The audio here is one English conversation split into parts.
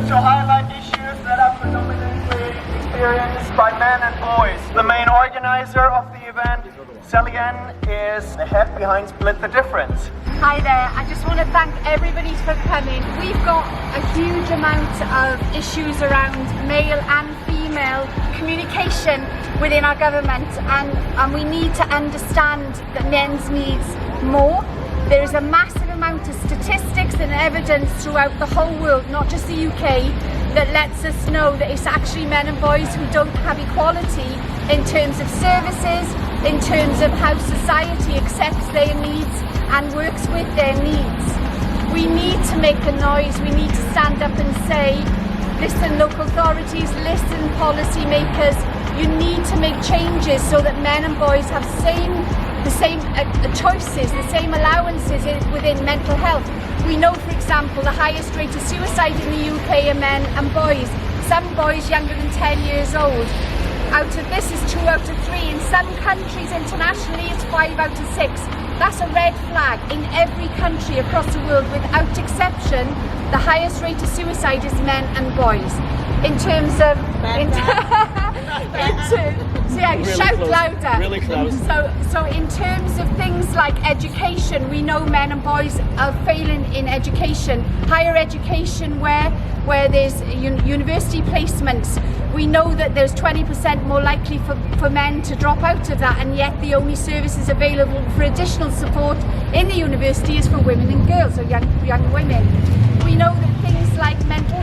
to highlight issues that are predominantly experienced by men and boys. The main organizer of the event, Sally-Anne, is the head behind Split the Difference. Hi there, I just want to thank everybody for coming. We've got a huge amount of issues around male and female communication within our government, and we need to understand that men's needs more. There is a massive amount of statistics and evidence throughout the whole world, not just the UK, that lets us know that it's actually men and boys who don't have equality in terms of services, in terms of how society accepts their needs and works with their needs. We need to make a noise, we need to stand up and say, listen local authorities, listen policy makers, you need to make changes so that men and boys have the same choices, the same allowances within mental health. We know, for example, the highest rate of suicide in the UK are men and boys. Some boys younger than 10 years old. Out of this is 2 out of 3. In some countries internationally it's 5 out of 6. That's a red flag. In every country across the world, without exception, the highest rate of suicide is men and boys. In terms of... shout louder. Really close. So in terms of things like education, we know men and boys are failing in education. Higher education where there's university placements, we know that there's 20% more likely for men to drop out of that, and yet the only services available for additional support in the university is for women and girls, or young women. We know that things like mental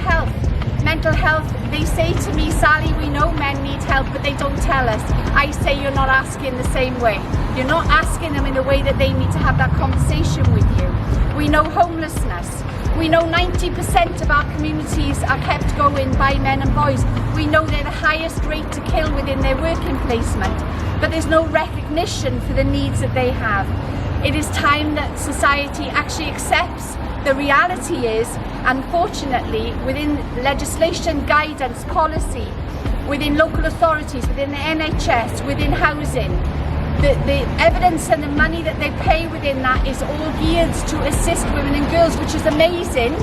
health, they say to me, Sally, we know men need help, but they don't tell us. I say you're not asking the same way. You're not asking them in the way that they need to have that conversation with you. We know homelessness. We know 90% of our communities are kept going by men and boys. We know they're the highest rate to kill within their working placement, but there's no recognition for the needs that they have. It is time that society actually accepts the reality is, unfortunately, within legislation, guidance, policy, within local authorities, within the NHS, within housing, the evidence and the money that they pay within that is all geared to assist women and girls, which is amazing,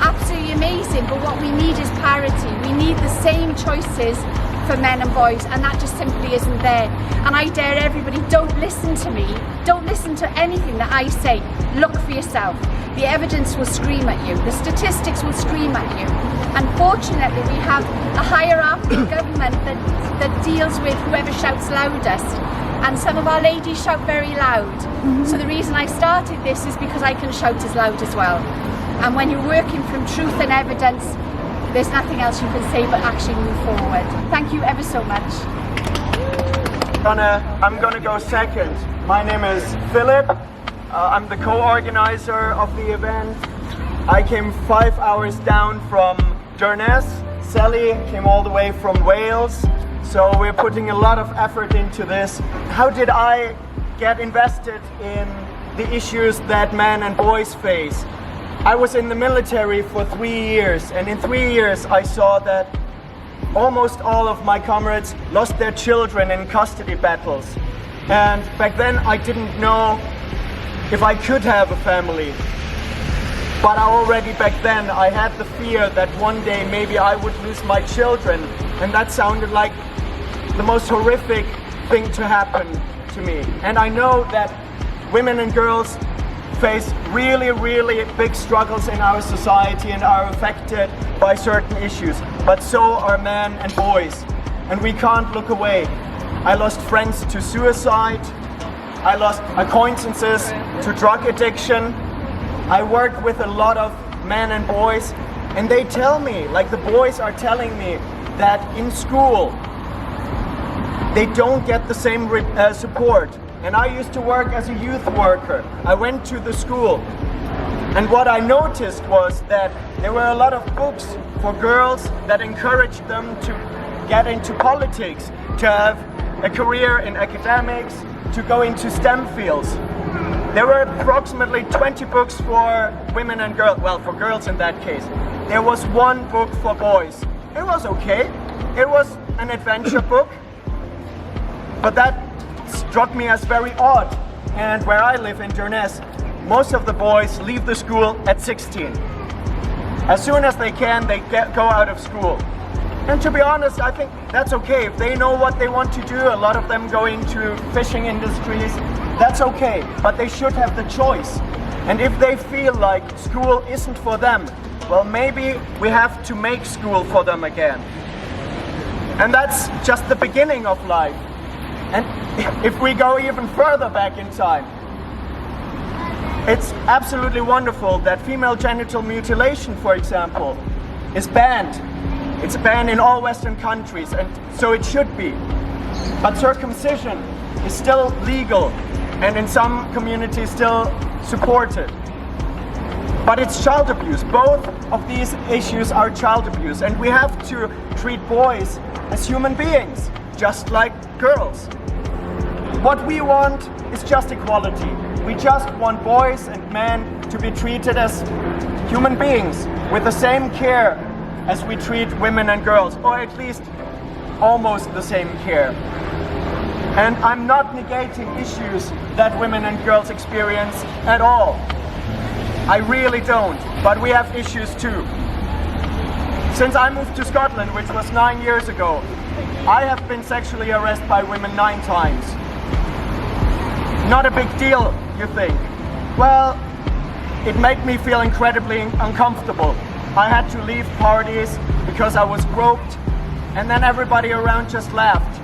absolutely amazing, but what we need is parity. We need the same choices for men and boys, and that just simply isn't there. And I dare everybody, don't listen to me, don't listen to anything that I say, look for yourself. The evidence will scream at you, the statistics will scream at you. Unfortunately, we have a hierarchical government that deals with whoever shouts loudest, and some of our ladies shout very loud. So the reason I started this is because I can shout as loud as well. And when you're working from truth and evidence, there's nothing else you can say but actually move forward. Thank you ever so much. I'm gonna go second. My name is Philip. I'm the co-organizer of the event. I came 5 hours down from Durness. Sally came all the way from Wales. So we're putting a lot of effort into this. How did I get invested in the issues that men and boys face? I was in the military for 3 years, and in 3 years I saw that almost all of my comrades lost their children in custody battles. And back then I didn't know if I could have a family. But already back then I had the fear that one day maybe I would lose my children, and that sounded like the most horrific thing to happen to me. And I know that women and girls face really, really big struggles in our society and are affected by certain issues, but so are men and boys, and we can't look away. I lost friends to suicide, I lost acquaintances to drug addiction. I work with a lot of men and boys, and they tell me, like the boys are telling me, that in school they don't get the same support. And I used to work as a youth worker. I went to the school, and what I noticed was that there were a lot of books for girls that encouraged them to get into politics, to have a career in academics, to go into STEM fields. There were approximately 20 books for women and girls, well, for girls in that case. There was one book for boys. It was okay. It was an adventure book, but that struck me as very odd. And where I live in Durness, most of the boys leave the school at 16. As soon as they can, they go out of school. And to be honest, I think that's okay. If they know what they want to do, a lot of them go into fishing industries, that's okay. But they should have the choice. And if they feel like school isn't for them, well, maybe we have to make school for them again. And that's just the beginning of life. And if we go even further back in time, it's absolutely wonderful that female genital mutilation, for example, is banned. It's banned in all Western countries, and so it should be. But circumcision is still legal, and in some communities still supported. But it's child abuse. Both of these issues are child abuse, and we have to treat boys as human beings, just like girls. What we want is just equality. We just want boys and men to be treated as human beings with the same care as we treat women and girls, or at least almost the same care. And I'm not negating issues that women and girls experience at all. I really don't, but we have issues too. Since I moved to Scotland, which was 9 years ago, I have been sexually harassed by women 9 times. Not a big deal, you think? Well, it made me feel incredibly uncomfortable. I had to leave parties because I was groped, and then everybody around just laughed.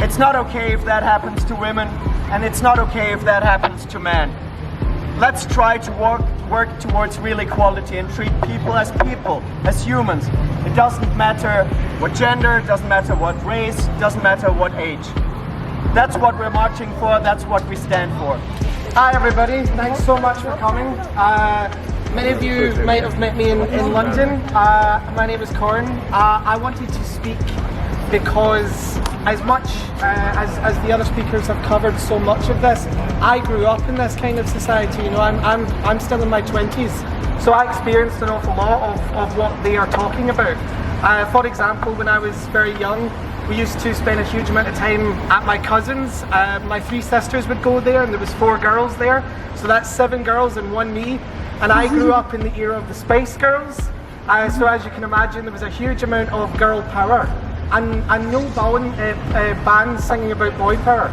It's not okay if that happens to women, and it's not okay if that happens to men. Let's try to work towards real equality and treat people, as humans. It doesn't matter what gender, it doesn't matter what race, it doesn't matter what age. That's what we're marching for, that's what we stand for. Hi everybody, thanks so much for coming. Many of you might have met me in London. My name is Corin. I wanted to speak because as much as the other speakers have covered so much of this, I grew up in this kind of society. You know, I'm still in my 20s, so I experienced an awful lot of what they are talking about. For example, when I was very young, we used to spend a huge amount of time at my cousin's. My 3 sisters would go there, and there was 4 girls there, so that's 7 girls and 1 me. And I grew up in the era of the Spice Girls, so as you can imagine, there was a huge amount of girl power, and no bands singing about boy power.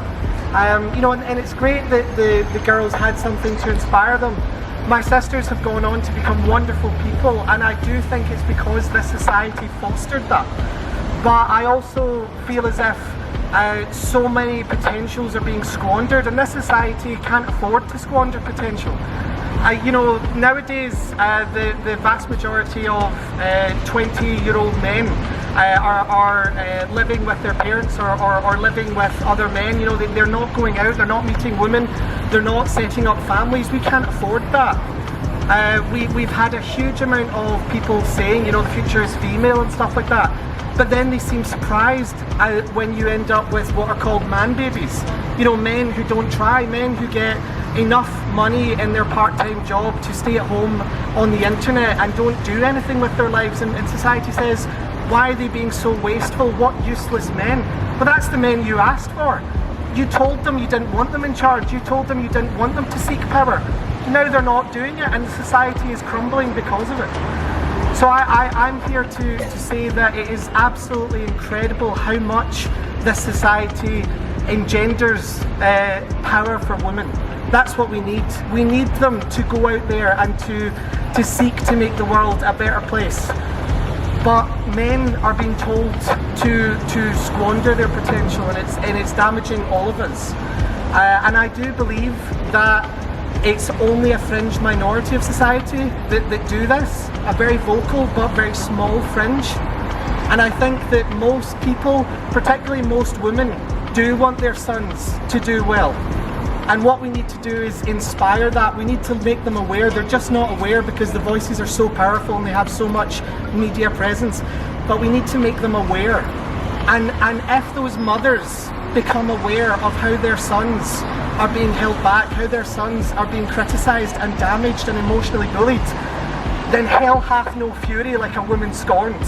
You know, and it's great that the girls had something to inspire them. My sisters have gone on to become wonderful people, and I do think it's because this society fostered that. But I also feel as if so many potentials are being squandered, and this society can't afford to squander potential. You know, nowadays the vast majority of 20-year-old men are living with their parents or living with other men. You know, they're not going out, they're not meeting women, they're not setting up families. We can't afford that. We've had a huge amount of people saying, you know, the future is female and stuff like that. But then they seem surprised when you end up with what are called man babies. You know, men who don't try, men who get enough money in their part-time job to stay at home on the internet and don't do anything with their lives. And society says, why are they being so wasteful? What useless men? Well, that's the men you asked for. You told them you didn't want them in charge. You told them you didn't want them to seek power. Now they're not doing it, and the society is crumbling because of it. So I'm here to say that it is absolutely incredible how much this society engenders power for women. That's what we need. We need them to go out there and to seek to make the world a better place. But men are being told to squander their potential, and it's damaging all of us. And I do believe that it's only a fringe minority of society that do this, a very vocal but very small fringe. And I think that most people, particularly most women, do want their sons to do well. And what we need to do is inspire that. We need to make them aware. They're just not aware because the voices are so powerful and they have so much media presence. But we need to make them aware. And if those mothers become aware of how their sons are being held back, how their sons are being criticised and damaged and emotionally bullied, then hell hath no fury like a woman scorned.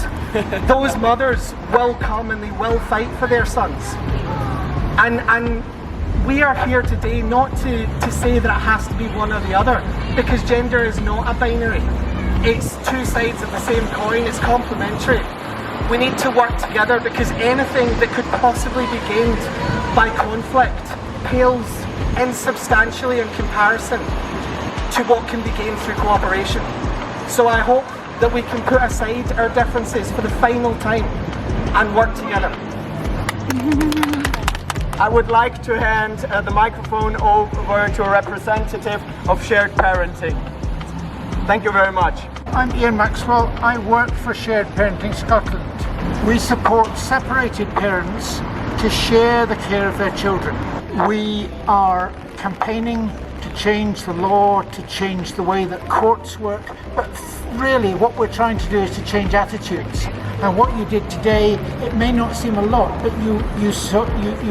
Those mothers will come and they will fight for their sons. And we are here today not to say that it has to be one or the other, because gender is not a binary. It's two sides of the same coin, it's complementary. We need to work together because anything that could possibly be gained by conflict pales insubstantially in comparison to what can be gained through cooperation. So I hope that we can put aside our differences for the final time and work together. I would like to hand the microphone over to a representative of shared parenting. Thank you very much. I'm Ian Maxwell. I work for Shared Parenting Scotland. We support separated parents to share the care of their children. We are campaigning to change the law, to change the way that courts work, but really what we're trying to do is to change attitudes. And what you did today, it may not seem a lot, but you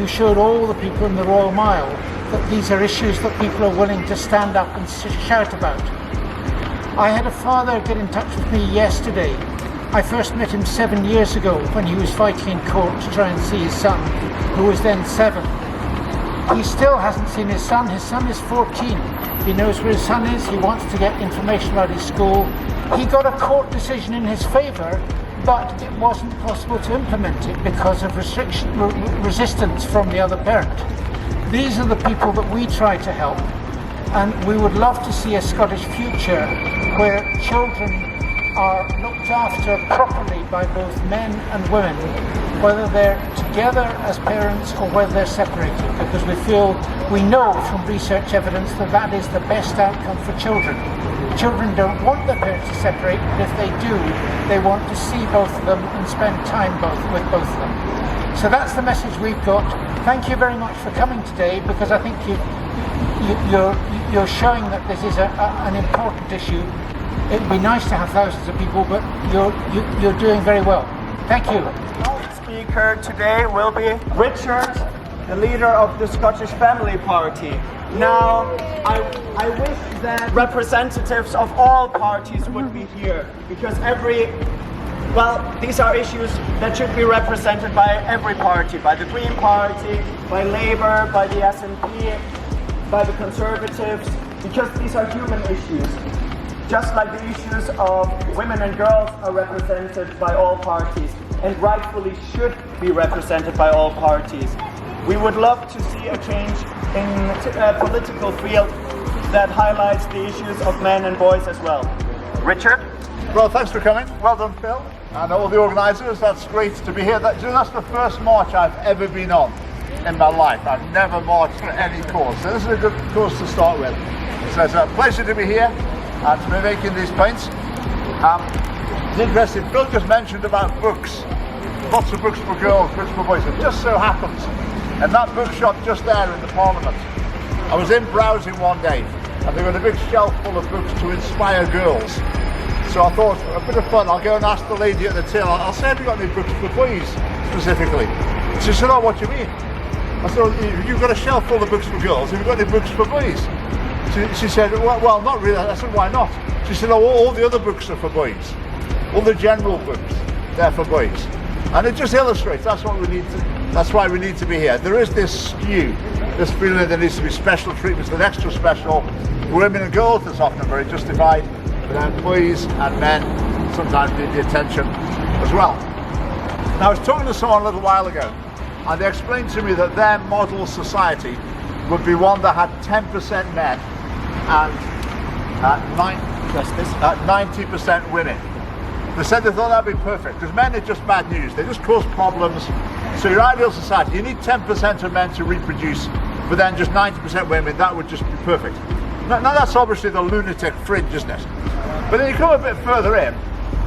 showed all the people in the Royal Mile that these are issues that people are willing to stand up and shout about. I had a father get in touch with me yesterday. I first met him 7 years ago when he was fighting in court to try and see his son, who was then 7. He still hasn't seen his son. His son is 14. He knows where his son is. He wants to get information about his school. He got a court decision in his favour, but it wasn't possible to implement it because of resistance from the other parent. These are the people that we try to help, and we would love to see a Scottish future where children are looked after properly by both men and women, whether they're together as parents or whether they're separated, because we know from research evidence that that is the best outcome for children. Children don't want their parents to separate, but if they do, they want to see both of them and spend time with both of them. So that's the message we've got. Thank you very much for coming today, because I think you're showing that this is an important issue. It'd be nice to have thousands of people, but you're doing very well. Thank you. Our speaker today will be Richard, the leader of the Scottish Family Party. Now, I wish that representatives of all parties would be here, because these are issues that should be represented by every party, by the Green Party, by Labour, by the SNP, by the Conservatives, because these are human issues. Just like the issues of women and girls are represented by all parties, and rightfully should be represented by all parties. We would love to see a change in a political field that highlights the issues of men and boys as well. Richard? Well, thanks for coming. Well done, Phil. And all the organisers, that's great to be here. That's the first march I've ever been on in my life. I've never marched for any cause. So this is a good cause to start with. So it's a pleasure to be here and to be making these points. It's interesting, Phil just mentioned about books. Lots of books for girls, books for boys. It just so happens, in that bookshop just there in the Parliament, I was in browsing one day and they got a big shelf full of books to inspire girls. So I thought, a bit of fun, I'll go and ask the lady at the till, I'll say, have you got any books for boys specifically? She said, oh, what do you mean? I said, you've got a shelf full of books for girls, have you got any books for boys? She said, well, not really. I said, why not? She said, oh, all the other books are for boys. All the general books, they're for boys. And it just illustrates, that's why we need to be here. There is this skew, this feeling that there needs to be special treatments, that extra special. Women and girls, that's often very justified, but then boys and men sometimes need the attention as well. Now, I was talking to someone a little while ago, and they explained to me that their model society would be one that had 10% men and 90% women. They said they thought that'd be perfect, because men are just bad news, they just cause problems. So your ideal society, you need 10% of men to reproduce, but then just 90% women, that would just be perfect. Now that's obviously the lunatic fringe, isn't it? But then you come a bit further in,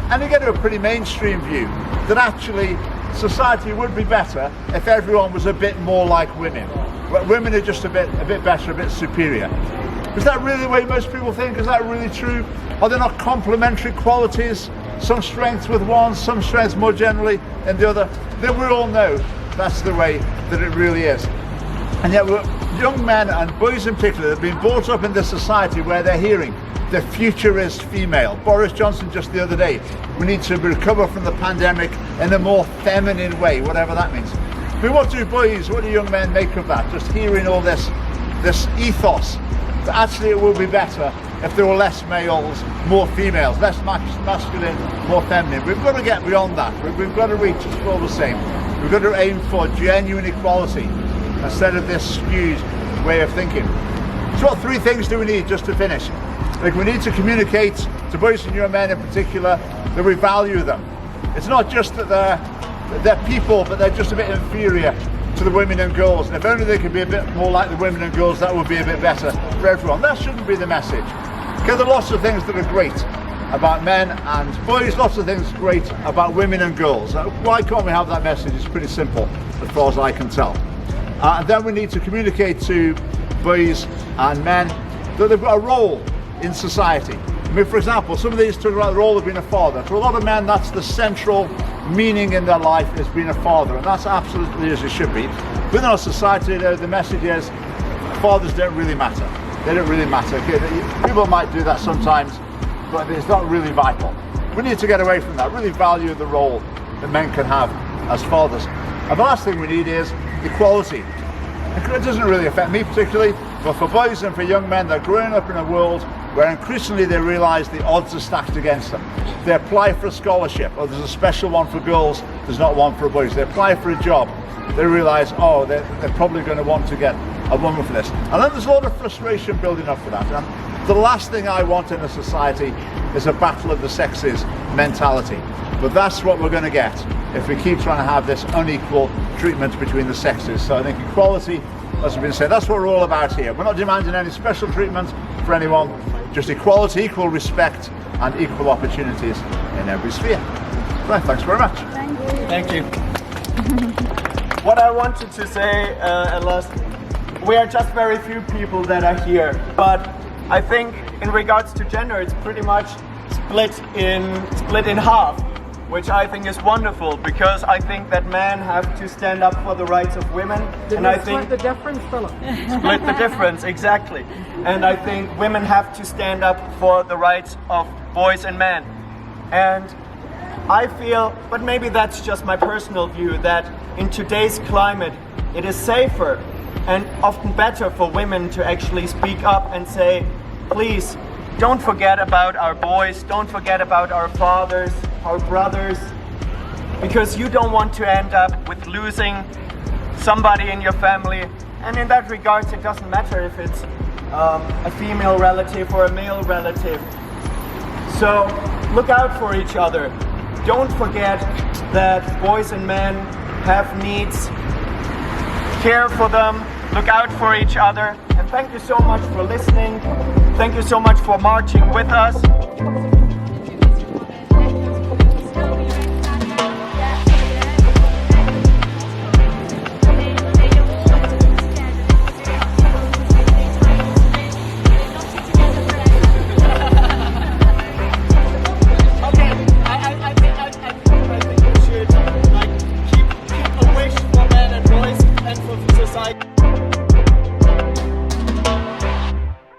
and you get to a pretty mainstream view, that actually society would be better if everyone was a bit more like women. Women are just a bit better, a bit superior. Is that really the way most people think? Is that really true? Are there not complementary qualities? Some strengths with one, some strengths more generally in the other? Then we all know that's the way that it really is. And yet young men and boys in particular have been brought up in this society where they're hearing the future is female. Boris Johnson just the other day, we need to recover from the pandemic in a more feminine way, whatever that means. But what do boys, what do young men make of that? Just hearing all this ethos, that actually it will be better if there were less males, more females, less masculine, more feminine. We've got to get beyond that. We've got to reach, it's all the same. We've got to aim for genuine equality instead of this skewed way of thinking. So what 3 things do we need just to finish? Like, we need to communicate to boys and young men in particular that we value them. It's not just that they're people, but they're just a bit inferior to the women and girls. And if only they could be a bit more like the women and girls, that would be a bit better for everyone. That shouldn't be the message. Okay, there are lots of things that are great about men and boys, lots of things great about women and girls. Why can't we have that message? It's pretty simple, as far as I can tell. And then we need to communicate to boys and men that they've got a role in society. I mean, for example, some of these talk about the role of being a father. For a lot of men, that's the central meaning in their life, is being a father, and that's absolutely as it should be. Within our society, the message is fathers don't really matter. They don't really matter. People might do that sometimes, but it's not really vital. We need to get away from that, really value the role that men can have as fathers. And the last thing we need is equality. It doesn't really affect me particularly, but for boys and for young men, they're growing up in a world where increasingly they realise the odds are stacked against them. They apply for a scholarship, or there's a special one for girls, there's not one for boys. They apply for a job, they realise, oh, they're probably going to want to get a woman for this. And then there's a lot of frustration building up for that. And the last thing I want in a society is a battle of the sexes mentality. But that's what we're going to get if we keep trying to have this unequal treatment between the sexes. So I think equality, as has been said, that's what we're all about here. We're not demanding any special treatment for anyone, just equality, equal respect and equal opportunities in every sphere. Right, thanks very much. Thank you. What I wanted to say at last, we are just very few people that are here, but I think in regards to gender, it's pretty much split in half, which I think is wonderful, because I think that men have to stand up for the rights of women. And I think split the difference, Philip. Split the difference, exactly. And I think women have to stand up for the rights of boys and men. And I feel, but maybe that's just my personal view, that in today's climate, it is safer and often better for women to actually speak up and say, please, don't forget about our boys, don't forget about our fathers, our brothers, because you don't want to end up with losing somebody in your family. And in that regard, it doesn't matter if it's a female relative or a male relative. So look out for each other. Don't forget that boys and men have needs. Care for them, look out for each other. And thank you so much for listening. Thank you so much for marching with us.